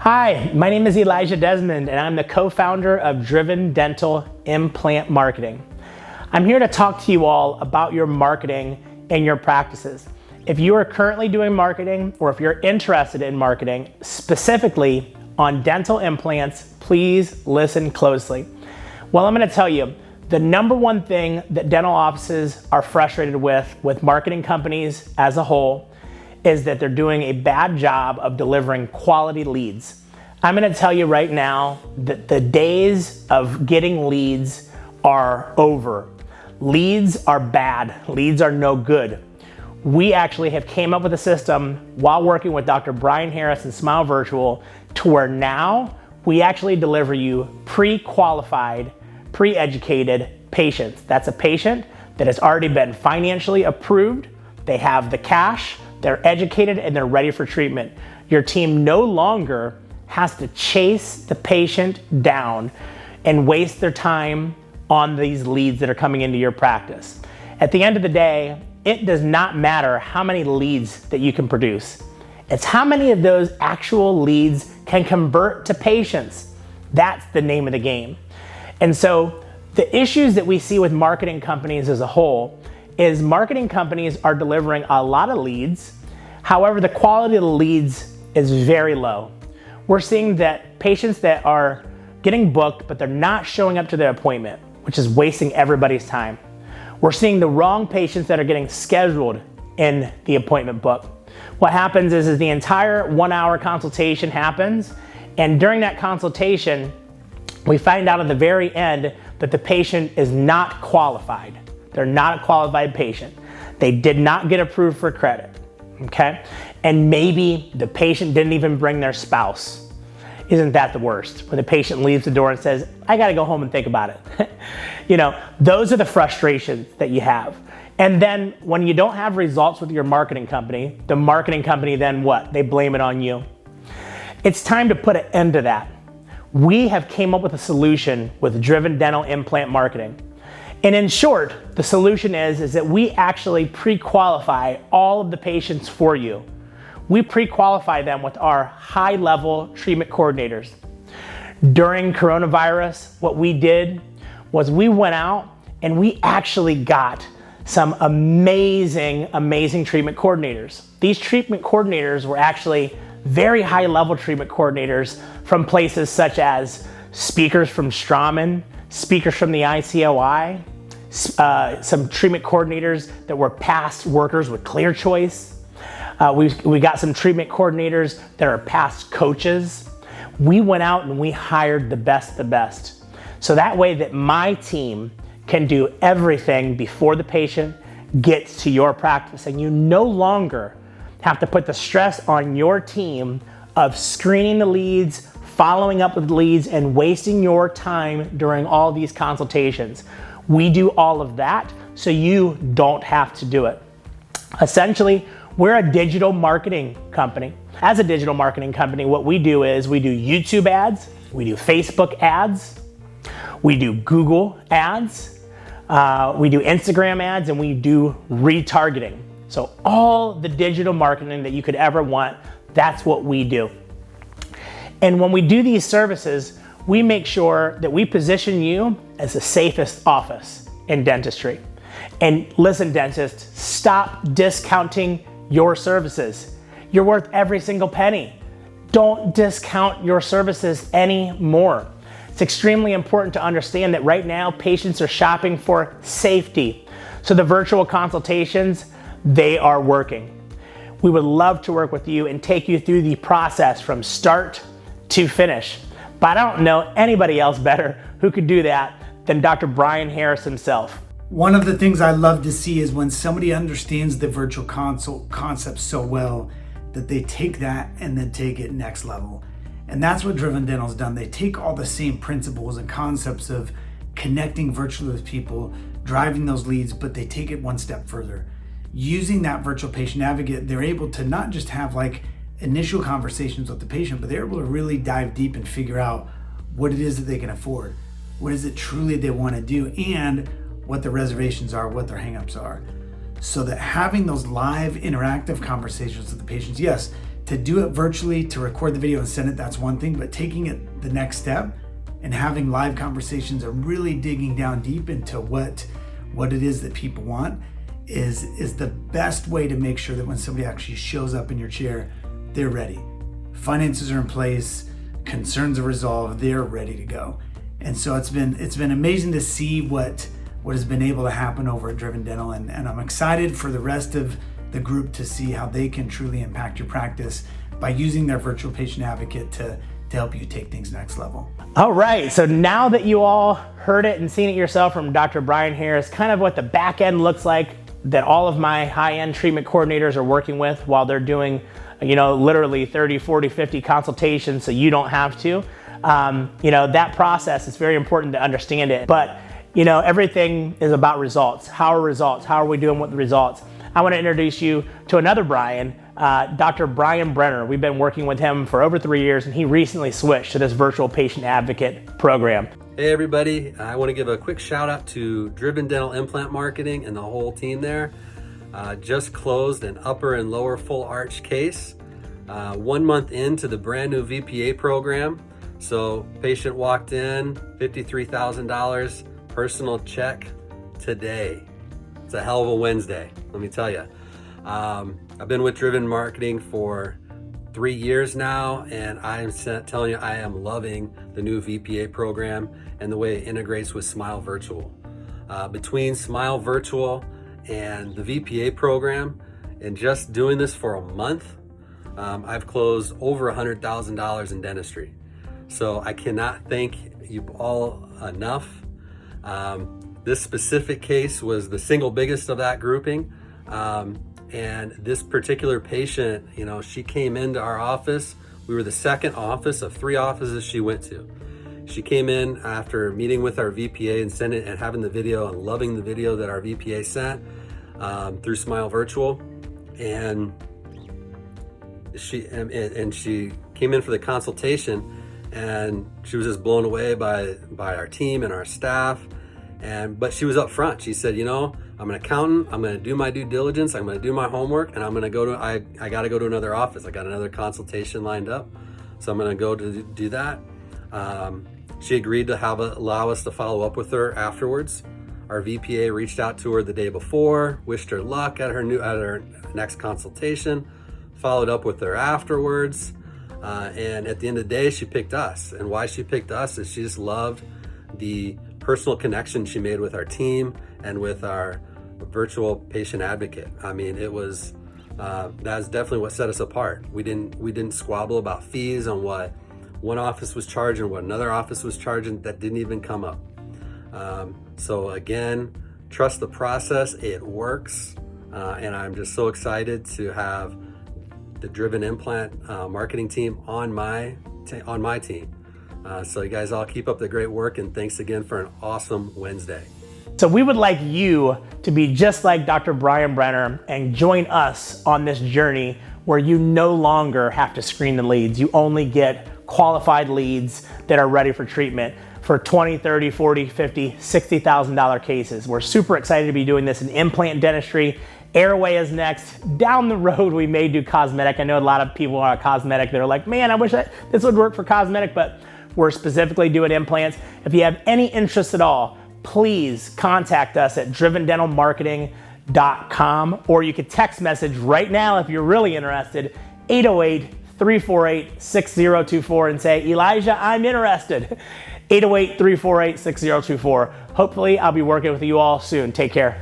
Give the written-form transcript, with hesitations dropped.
Hi, my name is Elijah Desmond and I'm the co-founder of Driven Dental Implant Marketing. I'm here to talk to you all about your marketing and your practices. If you are currently doing marketing or if you're interested in marketing specifically on dental implants, please listen closely. Well, I'm going to tell you, the number one thing that dental offices are frustrated with marketing companies as a whole, is that they're doing a bad job of delivering quality leads. I'm going to tell you right now that the days of getting leads are over. Leads are bad. Leads are no good. We actually have came up with a system while working with Dr. Brian Harris and Smile Virtual to where now we actually deliver you pre-qualified, pre-educated patients. That's a patient that has already been financially approved. They have the cash, they're educated, and they're ready for treatment. Your team no longer has to chase the patient down and waste their time on these leads that are coming into your practice. At the end of the day, it does not matter how many leads that you can produce. It's how many of those actual leads can convert to patients. That's the name of the game. And so the issues that we see with marketing companies as a whole is marketing companies are delivering a lot of leads. However, the quality of the leads is very low. We're seeing that patients that are getting booked, but they're not showing up to their appointment, which is wasting everybody's time. We're seeing the wrong patients that are getting scheduled in the appointment book. What happens is the entire 1 hour consultation happens, and during that consultation, we find out at the very end that the patient is not qualified. They're not a qualified patient. They did not get approved for credit, okay? And maybe the patient didn't even bring their spouse. Isn't that the worst? When the patient leaves the door and says, I gotta go home and think about it. You know, those are the frustrations that you have. And then when you don't have results with your marketing company, the marketing company then what? They blame it on you. It's time to put an end to that. We have came up with a solution with Driven Dental Implant Marketing. And in short, the solution is that we actually pre-qualify all of the patients for you. We pre-qualify them with our high-level treatment coordinators. During coronavirus, what we did was we went out and we actually got some amazing treatment coordinators. These treatment coordinators were actually very high-level treatment coordinators from places such as speakers from Straumann, speakers from the ICOI, some treatment coordinators that were past workers with Clear Choice. We got some treatment coordinators that are past coaches. We went out and we hired the best. So that way that my team can do everything before the patient gets to your practice, and you no longer have to put the stress on your team of screening the leads, following up with leads, and wasting your time during all these consultations. We do all of that so you don't have to do it. Essentially, we're a digital marketing company. As a digital marketing company, what we do is we do YouTube ads, we do Facebook ads, we do Google ads, we do Instagram ads, and we do retargeting. So all the digital marketing that you could ever want, that's what we do. And when we do these services, we make sure that we position you as the safest office in dentistry. And listen, dentists, stop discounting your services. You're worth every single penny. Don't discount your services anymore. It's extremely important to understand that right now patients are shopping for safety. So the virtual consultations, they are working. We would love to work with you and take you through the process from start to finish. But I don't know anybody else better who could do that than Dr. Brian Harris himself. One of the things I love to see is when somebody understands the virtual consult concept so well that they take that and then take it next level. And that's what Driven Dental's done. They take all the same principles and concepts of connecting virtually with people, driving those leads, but they take it one step further. Using that virtual patient advocate, they're able to not just have like initial conversations with the patient, but they're able to really dive deep and figure out what it is that they can afford, what is it truly they want to do, and what the reservations are, what their hangups are. So that having those live interactive conversations with the patients, yes, To do it virtually, to record the video and send it, that's one thing, but taking it the next step and having live conversations and really digging down deep into what it is that people want is the best way to make sure that when somebody actually shows up in your chair, they're ready. Finances are in place, concerns are resolved, they're ready to go. And so it's been amazing to see what has been able to happen over at Driven Dental, and I'm excited for the rest of the group to see how they can truly impact your practice by using their virtual patient advocate to help you take things next level. All right, so now that you all heard it and seen it yourself from Dr. Brian Harris, kind of what the back end looks like that all of my high-end treatment coordinators are working with while they're doing, literally 30, 40, 50 consultations so you don't have to. That process is very important to understand it, but everything is about results. How are results? How are we doing with the results? I want to introduce you to another Brian, Dr. Brian Brenner. We've been working with him for over 3 years, and he recently switched to this virtual patient advocate program. Hey everybody, I want to give a quick shout out to Driven Dental Implant Marketing and the whole team there. Just closed an upper and lower full arch case, 1 month into the brand new VPA program. So patient walked in, $53,000, personal check today. It's a hell of a Wednesday, let me tell you. I've been with Driven Marketing for 3 years now, and I'm telling you, I am loving the new VPA program and the way it integrates with Smile Virtual. Between Smile Virtual and the VPA program, and just doing this for a month, I've closed over $100,000 in dentistry. So I cannot thank you all enough. This specific case was the single biggest of that grouping. And this particular patient, she came into our office. We were the second office of 3 offices she went to. She came in after meeting with our VPA and having the video and loving the video that our VPA sent through Smile Virtual. And she came in for the consultation, and she was just blown away by our team and our staff. But she was up front. She said, I'm an accountant. I'm going to do my due diligence. I'm going to do my homework, and I'm going to go to, I got to go to another office. I got another consultation lined up. So I'm going to go to do that. She agreed to allow us to follow up with her afterwards. Our VPA reached out to her the day before, wished her luck at her next consultation, followed up with her afterwards. And at the end of the day, she picked us. And why she picked us is she just loved the personal connection she made with our team and with our virtual patient advocate. I mean, that's definitely what set us apart. We didn't squabble about fees on what one office was charging, what another office was charging. That didn't even come up. So again, trust the process. It works, and I'm just so excited to have the Driven Implant marketing team on my team. So you guys all keep up the great work, and thanks again for an awesome Wednesday. So we would like you to be just like Dr. Brian Brenner and join us on this journey where you no longer have to screen the leads. You only get qualified leads that are ready for treatment for $20, $30, $40, $50, $60,000 cases. We're super excited to be doing this in implant dentistry. Airway is next. Down the road, we may do cosmetic. I know a lot of people are cosmetic. They're like, man, I wish this would work for cosmetic, but we're specifically doing implants. If you have any interest at all, please contact us at drivendentalmarketing.com, or you could text message right now if you're really interested, 808-348-6024, and say, Elijah, I'm interested. 808-348-6024. Hopefully, I'll be working with you all soon. Take care.